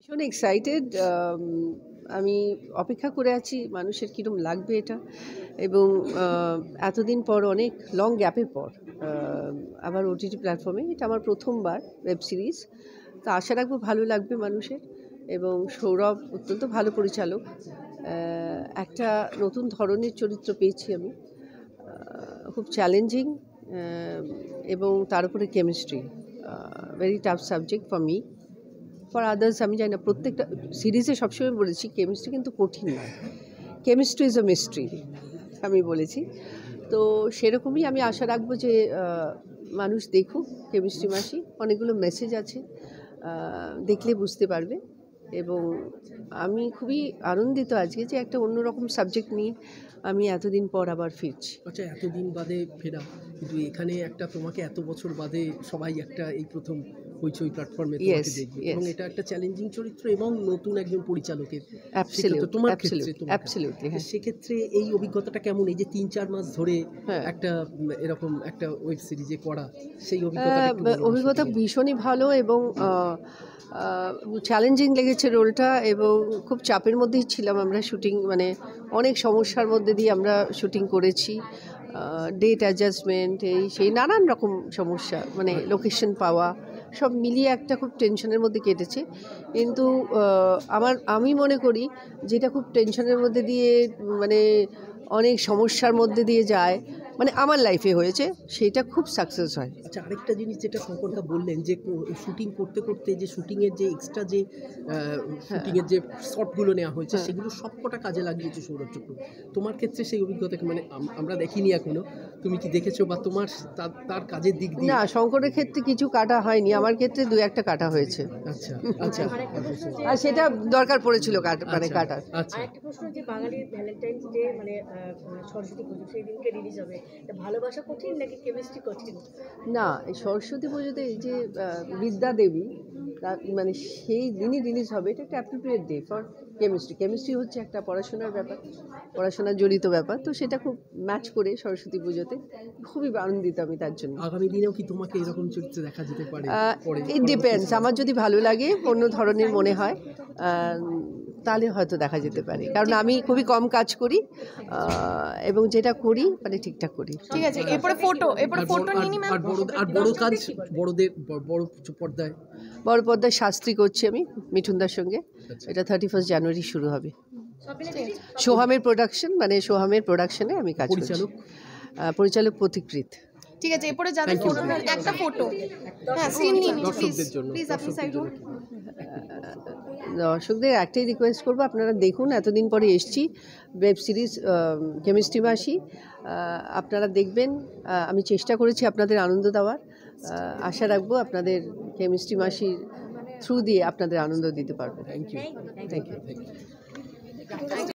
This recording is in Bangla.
ভীষণ এক্সাইটেড। আমি অপেক্ষা করে আছি মানুষের কীরকম লাগবে এটা, এবং এতদিন পর, অনেক লং গ্যাপের পর আবার ওটিটি প্ল্যাটফর্মে, এটা আমার প্রথমবার ওয়েব সিরিজ। তো আশা রাখবো ভালো লাগবে মানুষের, এবং সৌরভ অত্যন্ত ভালো পরিচালক। একটা নতুন ধরনের চরিত্র পেয়েছি আমি, খুব চ্যালেঞ্জিং, এবং তার উপরে chemistry, very tough subject for me, for others আমি জানি না। প্রত্যেকটা সিরিজে সবসময় বলেছি কেমিস্ট্রি কিন্তু কঠিন নয়, কেমিস্ট্রি ইজ আ মিস্ট্রি আমি বলেছি। তো সেরকমই আমি আশা রাখবো যে মানুষ দেখুক কেমিস্ট্রি মাসি, অনেকগুলো মেসেজ আছে, দেখলে বুঝতে পারবে। এবং আমি খুবই আনন্দিত আজকে যে একটা অন্যরকম সাবজেক্ট নিয়ে আমি এতদিন পর আবার ফিরছি। আচ্ছা, এতদিন বাদে ফেরা, কিন্তু এখানে একটা তোমাকে এত বছর বাদে সবাই একটা এই প্রথম হইচই প্ল্যাটফর্মে তোমাকে দেখবে, এবং এটা একটা চ্যালেঞ্জিং চরিত্র এবং নতুন একজন পরিচালকের তোমার ক্ষেত্রে, সেক্ষেত্রে এই অভিজ্ঞতাটা কেমন? এই যে 3-4 মাস ধরে একটা এরকম একটা ওয়েব সিরিজে করা, সেই অভিজ্ঞতা ভীষণই ভালো, এবং চ্যালেঞ্জিং লেগেছে রোলটা, এবং খুব চাপের মধ্যেই ছিলাম আমরা। শুটিং মানে অনেক সমস্যার মধ্যে দিয়ে আমরা শুটিং করেছি, ডেট অ্যাডজাস্টমেন্ট, সেই নানান রকম সমস্যা, মানে লোকেশন পাওয়া, সব মিলিয়ে একটা খুব টেনশনের মধ্যে কেটেছে। কিন্তু আমি মনে করি যেটা খুব টেনশনের মধ্যে দিয়ে, মানে অনেক সমস্যার মধ্যে দিয়ে যায়, মানে আমার লাইফে হয়েছে, সেটা খুব সাকসেস হয়। আচ্ছা, আরেকটা জিনিস যেটা শঙ্করদা বললেন, যে শুটিং করতে করতে যে শুটিংয়ের যে এক্সট্রা যে শুটিংয়ের যে শটগুলো নেওয়া হয়েছে, সেগুলো সবকটা কাজে লাগিয়েছে সৌরভ চক্রবর্তী। তোমার ক্ষেত্রে সেই অভিজ্ঞতাকে, মানে আমরা দেখিনি এখনো, তুমি কি দেখেছো, বা তোমার তার কাজের দিক দিয়ে? না, শঙ্করের ক্ষেত্রে কিছু কাটা হয়নি, আমার ক্ষেত্রে 2-1টা কাটা হয়েছে। আচ্ছা আচ্ছা, আর সেটা দরকার পড়েছিল মানে কাটার। আচ্ছা, একটা প্রশ্ন, যে বাঙালির ভ্যালেন্টাইন্স ডে মানে সরস্বতী পুজো, সেই দিনকে রিলিজ হবে, ভালোবাসা কঠিন নাকি কেমিস্ট্রি কঠিন? না, এই সরস্বতী পুজোতে এই যে বিদ্যা দেবী, মানে সেই দিনই রিলিজ হবে, এটা একটা appropriate day for chemistry. Chemistry হচ্ছে একটা পড়াশোনার ব্যাপার, পড়াশোনার জড়িত ব্যাপার, তো সেটা খুব ম্যাচ করে সরস্বতী পুজোতে। খুবই আনন্দিত আমি তার জন্য। আগামী দিনেও কি তোমাকে এরকম চরিত্রে দেখা যেতে পারে? ইট ডিপেন্ডস, আমার যদি ভালো লাগে, অন্য ধরনের মনে হয়, তাহলে হয়তো দেখা যেতে পারে, কারণ আমি খুবই কম কাজ করি, এবং যেটা করি মানে ঠিকঠাক করি। ঠিক আছে, এরপরে ফটো নিয়ে নিই ম্যাম। আর বড় কাজ, বড়দের বড় পর্দায়, বড় পর্দায় শাস্ত্রী করছি আমি মিঠুনদার সঙ্গে, এটা 31 জানুয়ারি শুরু হবে। সোহামের প্রোডাকশন, মানে সোহামের প্রোডাকশনে আমি কাজ করছি। পরিচালক প্রতিকৃত। ঠিক আছে, এরপরে যাদের একটা ফটো, হ্যাঁ সিন নিন প্লিজ, আপনি সাইড হন। দর্শকদের একটাই রিকোয়েস্ট করবো, আপনারা দেখুন, এতদিন পরে এসছি ওয়েব সিরিজ কেমিস্ট্রি মাসি, আপনারা দেখবেন। আমি চেষ্টা করেছি আপনাদের আনন্দ দেওয়ার, আশা রাখবো আপনাদের কেমিস্ট্রি মাসির থ্রু দিয়ে আপনাদের আনন্দ দিতে পারবো। Thank you.